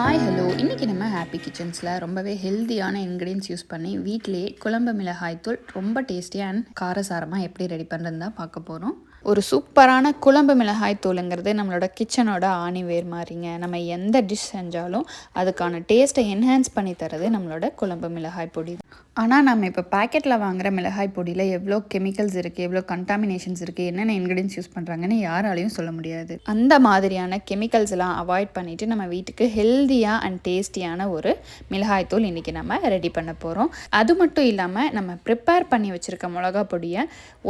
Hi hello, இன்றைக்கி நம்ம happy கிச்சன்ஸில் ரொம்பவே ஹெல்த்தியான இன்க்ரீடியன்ஸ் யூஸ் பண்ணி வீட்டிலேயே குழம்பு மிளகாய் தூள் ரொம்ப டேஸ்டியாக அண்ட் காரசாரமாக எப்படி ரெடி பண்ணுறதுன்னு தான் பார்க்க போகிறோம். ஒரு சூப்பரான குழம்பு மிளகாய் தூளுங்கிறது நம்மளோட கிச்சனோட ஆணிவேர் மாதிரிங்க. நம்ம எந்த டிஷ் செஞ்சாலும் அதுக்கான டேஸ்ட்டை என்ஹான்ஸ் பண்ணி தரது நம்மளோட குழம்பு மிளகாய் பொடி. ஆனால் நம்ம இப்போ பேக்கெட்டில் வாங்குகிற மிளகாய் பொடியில் எவ்வளோ கெமிக்கல்ஸ் இருக்குது, எவ்வளோ கண்டாமினேஷன்ஸ் இருக்குது, என்னென்ன இன்க்ரீடியன்ஸ் யூஸ் பண்ணுறாங்கன்னு யாராலையும் சொல்ல முடியாது. அந்த மாதிரியான கெமிக்கல்ஸ் எல்லாம் அவாய்ட் பண்ணிவிட்டு நம்ம வீட்டுக்கு ஹெல்த்தியாக அண்ட் டேஸ்டியான ஒரு மிளகாய் தூள் இன்றைக்கி நம்ம ரெடி பண்ண போகிறோம். அது மட்டும் இல்லாமல் நம்ம ப்ரிப்பேர் பண்ணி வச்சுருக்க மிளகா பொடியை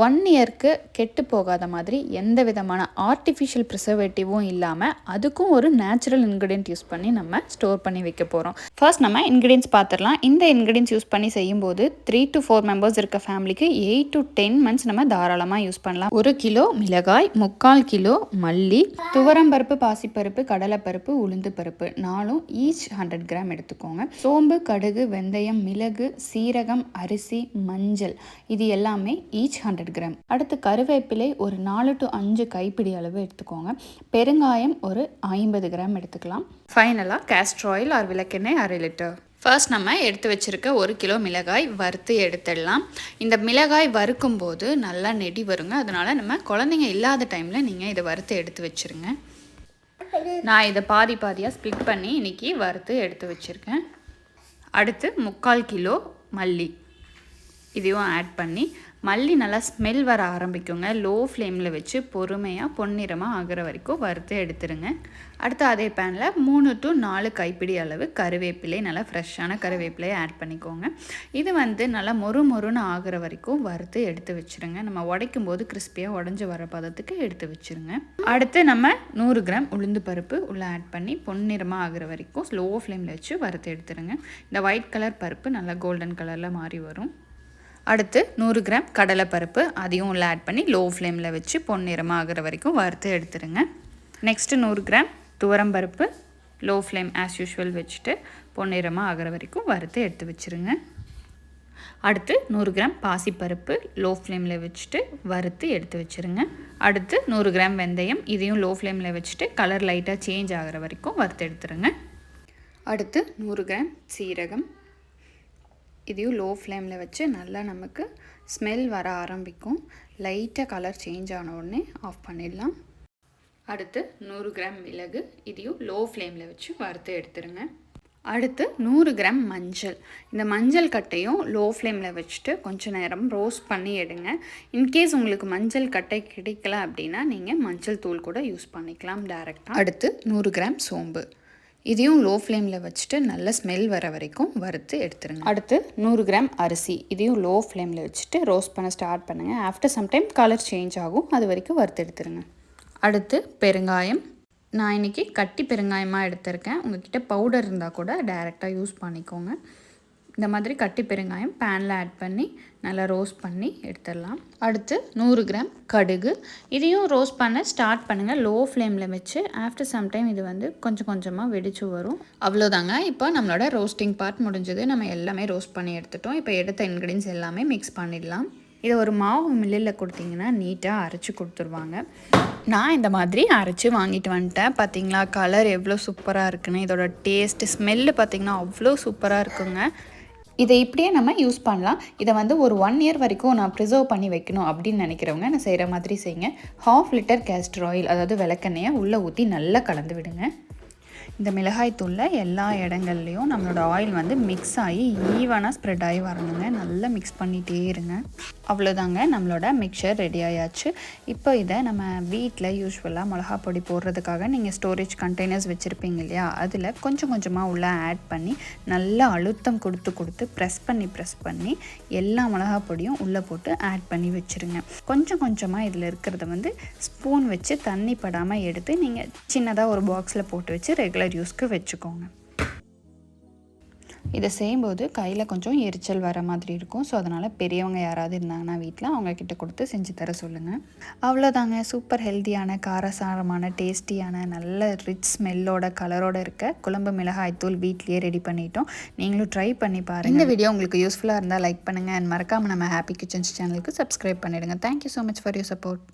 1 இயர்க்கு கெட்டு போகாத மாதிரி எந்த விதமான ஆர்டிஃபிஷியல் ப்ரிசர்வேட்டிவும் இல்லாமல் அதுக்கும் ஒரு நேச்சுரல் இன்க்ரீடியன்ட் யூஸ் பண்ணி நம்ம ஸ்டோர் பண்ணி வைக்க போகிறோம். ஃபர்ஸ்ட் நம்ம இன்க்ரீடியன்ஸ் பார்த்துடலாம். இந்த இன்க்ரீடியன்ஸ் யூஸ் பண்ணி செய்யும்போது 3 to 4 மெம்பர்ஸ் இருக்க ஃபேமிலிக்கு 8 to 10 months நம்ம தாராளமாக யூஸ் பண்ணலாம். 1 கிலோ மிளகாய், 3/4 கிலோ மல்லி, துவரம்பருப்பு, பாசிப்பருப்பு, கடலைப்பருப்பு, உளுந்து பருப்பு 4 ஈச் 100 கிராம் எடுத்துக்கோங்க. சோம்பு, கடுகு, வெந்தயம், மிளகு, சீரகம், அரிசி, மஞ்சள் இது எல்லாமே ஈச் 100 கிராம். அடுத்து கருவேப்பிலை ஒரு 4 to 5 கைப்பிடி அளவு எடுத்துக்கோங்க. பெருங்காயம் ஒரு 50 கிராம் எடுத்துக்கலாம். ஃபைனலாக கேஸ்டர் ஆயில் ஆர் விளக்கெண்ணெய் 1/2 லிட்டர். ஃபர்ஸ்ட் நம்ம எடுத்து வச்சுருக்க 1 கிலோ மிளகாய் வறுத்து எடுத்துடலாம். இந்த மிளகாய் வறுக்கும் போது நல்லா நெடி வருங்க. அதனால் நம்ம குழந்தைங்க இல்லாத டைமில் நீங்கள் இதை வறுத்து எடுத்து வச்சுருங்க. நான் இதை பாதியாக ஸ்ப்ளிட் பண்ணி இன்றைக்கி வறுத்து எடுத்து வச்சுருக்கேன். அடுத்து 3/4 கிலோ மல்லி இதையும் ஆட் பண்ணி மல்லி நல்லா ஸ்மெல் வர ஆரம்பிக்குங்க. லோ ஃப்ளேமில் வச்சு பொறுமையாக பொன்னிறமாக ஆகிற வரைக்கும் வறுத்து எடுத்துருங்க. அடுத்து அதே பேனில் 3 to 4 கைப்பிடி அளவு கருவேப்பிலை, நல்லா ஃப்ரெஷ்ஷான கருவேப்பிலையை ஆட் பண்ணிக்கோங்க. இது நல்லா மொறுன்னு ஆகிற வரைக்கும் வறுத்து எடுத்து வச்சுருங்க. நம்ம உடைக்கும் போது கிறிஸ்பியாக உடஞ்சி வர பதத்துக்கு எடுத்து வச்சுருங்க. அடுத்து நம்ம 100 கிராம் உளுந்து பருப்பு உள்ளே ஆட் பண்ணி பொன்னிறமாக ஆகிற வரைக்கும் ஸ்லோ ஃப்ளேமில் வச்சு வறுத்து எடுத்துருங்க. இந்த ஒயிட் கலர் பருப்பு நல்லா கோல்டன் கலரில் மாறி வரும். அடுத்து 100 கிராம் கடலைப்பருப்பு அதையும் உள்ள ஆட் பண்ணி லோ ஃப்ளேமில் வச்சு பொன்னிறமாக ஆகிற வரைக்கும் வறுத்து எடுத்துருங்க. நெக்ஸ்ட்டு 100 கிராம் துவரம்பருப்பு லோ ஃப்ளேம் ஆஸ் யூஷுவல் வச்சுட்டு பொன்னிறமாக ஆகிற வரைக்கும் வறுத்து எடுத்து வச்சுருங்க. அடுத்து 100 கிராம் பாசிப்பருப்பு லோ ஃப்ளேமில் வச்சுட்டு வறுத்து எடுத்து வச்சுருங்க. அடுத்து 100 கிராம் வெந்தயம் இதையும் லோ ஃப்ளேமில் வச்சுட்டு கலர் லைட்டாக சேஞ்ச் ஆகிற வரைக்கும் வறுத்து எடுத்துருங்க. அடுத்து 100 கிராம் சீரகம் இதையும் லோ ஃப்ளேமில் வச்சு நல்லா நமக்கு ஸ்மெல் வர ஆரம்பிக்கும். லைட்டாக கலர் சேஞ்ச் ஆன உடனே ஆஃப் பண்ணிடலாம். அடுத்து 100 கிராம் மிளகு இதையும் லோ ஃப்ளேமில் வச்சு வறுத்து எடுத்துருங்க. அடுத்து 100 கிராம் மஞ்சள். இந்த மஞ்சள் கட்டையும் லோ ஃப்ளேமில் வச்சுட்டு கொஞ்சம் நேரம் ரோஸ்ட் பண்ணி எடுங்க. இன்கேஸ் உங்களுக்கு மஞ்சள் கட்டை கிடைக்கல அப்படின்னா நீங்கள் மஞ்சள் தூள் கூட யூஸ் பண்ணிக்கலாம் டைரெக்டாக. அடுத்து 100 கிராம் சோம்பு இதையும் லோ ஃப்ளேமில் வச்சுட்டு நல்ல ஸ்மெல் வர வரைக்கும் வறுத்து எடுத்துருங்க. அடுத்து 100 கிராம் அரிசி இதையும் லோ ஃப்ளேமில் வச்சுட்டு ரோஸ்ட் பண்ண ஸ்டார்ட் பண்ணுங்கள். ஆஃப்டர் சம்டைம் கலர் சேஞ்ச் ஆகும், அது வரைக்கும் வறுத்து எடுத்துருங்க. அடுத்து பெருங்காயம். நான் இன்றைக்கி கட்டி பெருங்காயமாக எடுத்திருக்கேன். உங்கள்கிட்ட பவுடர் இருந்தால் கூட டைரெக்டாக யூஸ் பண்ணிக்கோங்க. இந்த மாதிரி கட்டி பெருங்காயம் பேனில் ஆட் பண்ணி நல்லா ரோஸ்ட் பண்ணி எடுத்துடலாம். அடுத்து 100 கிராம் கடுகு இதையும் ரோஸ்ட் பண்ண ஸ்டார்ட் பண்ணுங்கள் லோ ஃப்ளேமில் வச்சு. ஆஃப்டர் சம்டைம் இது கொஞ்சம் கொஞ்சமாக வெடிச்சு வரும். அவ்வளோதாங்க. இப்போ நம்மளோட ரோஸ்டிங் பார்ட் முடிஞ்சது. நம்ம எல்லாமே ரோஸ்ட் பண்ணி எடுத்துட்டோம். இப்போ எடுத்த இன்க்ரீடியன்ஸ் எல்லாமே மிக்ஸ் பண்ணிடலாம். இதை ஒரு மாவு மில்லில் கொடுத்தீங்கன்னா நீட்டாக அரைச்சி கொடுத்துருவாங்க. நான் இந்த மாதிரி அரைச்சி வாங்கிட்டு வந்துட்டேன். பார்த்திங்களா கலர் எவ்வளோ சூப்பராக இருக்குன்னு. இதோட டேஸ்ட்டு ஸ்மெல்லு பார்த்திங்கன்னா அவ்வளோ சூப்பராக இருக்குங்க. இதை இப்படியே நம்ம யூஸ் பண்ணலாம். இதை ஒரு 1 இயர் வரைக்கும் நான் ப்ரிசர்வ் பண்ணி வைக்கணும் அப்படின்னு நினைக்கிறவங்க நான் செய்கிற மாதிரி செய்யுங்க. 1/2 லிட்டர் கேஸ்டர் ஆயில் அதாவது விளக்கெண்ணெயை உள்ளே ஊற்றி நல்லா கலந்து விடுங்க. இந்த மிளகாய் தூளில் எல்லா இடங்கள்லையும் நம்மளோட ஆயில் மிக்ஸ் ஆகி ஈவனாக ஸ்ப்ரெட் ஆகி வரணுங்க. நல்லா மிக்ஸ் பண்ணிகிட்டே இருங்க. அவ்வளோதாங்க, நம்மளோட மிக்சர் ரெடி ஆயாச்சு. இப்போ இதை நம்ம வீட்டில் யூஸ்வலாக மிளகா பொடி போடுறதுக்காக நீங்கள் ஸ்டோரேஜ் கண்டெய்னர்ஸ் வச்சுருப்பீங்க இல்லையா, அதில் கொஞ்சம் கொஞ்சமாக உள்ளே ஆட் பண்ணி நல்லா அழுத்தம் கொடுத்து ப்ரெஸ் பண்ணி எல்லா மிளகா பொடியும் உள்ளே போட்டு ஆட் பண்ணி வச்சுருங்க. கொஞ்சம் கொஞ்சமாக இதில் இருக்கிறத ஸ்பூன் வச்சு தண்ணி படாமல் எடுத்து நீங்கள் சின்னதாக ஒரு பாக்ஸில் போட்டு வச்சு ரெகுலர் யூஸ்க்கு வச்சுக்கோங்க. இதை செய்யும்போது கையில் கொஞ்சம் எரிச்சல் வர மாதிரி இருக்கும். ஸோ அதனால் பெரியவங்க யாராவது இருந்தாங்கன்னா வீட்டில் அவங்கக்கிட்ட கொடுத்து செஞ்சு தர சொல்லுங்கள். அவ்வளோதாங்க, சூப்பர் ஹெல்த்தியான காரசாரமான டேஸ்டியான நல்ல ரிச் ஸ்மெல்லோட கலரோடு இருக்க குழம்பு மிளகாய் தூள் வீட்லேயே ரெடி பண்ணிட்டோம். நீங்களும் ட்ரை பண்ணி பாருங்கள். இந்த வீடியோ உங்களுக்கு யூஸ்ஃபுல்லாக இருந்தால் லைக் பண்ணுங்கள் அண்ட் மறக்காமல் நம்ம ஹாப்பி கிச்சன்ஸ் சேனலுக்கு சப்ஸ்கிரைப் பண்ணிவிடுங்க. Thank you so much for your support.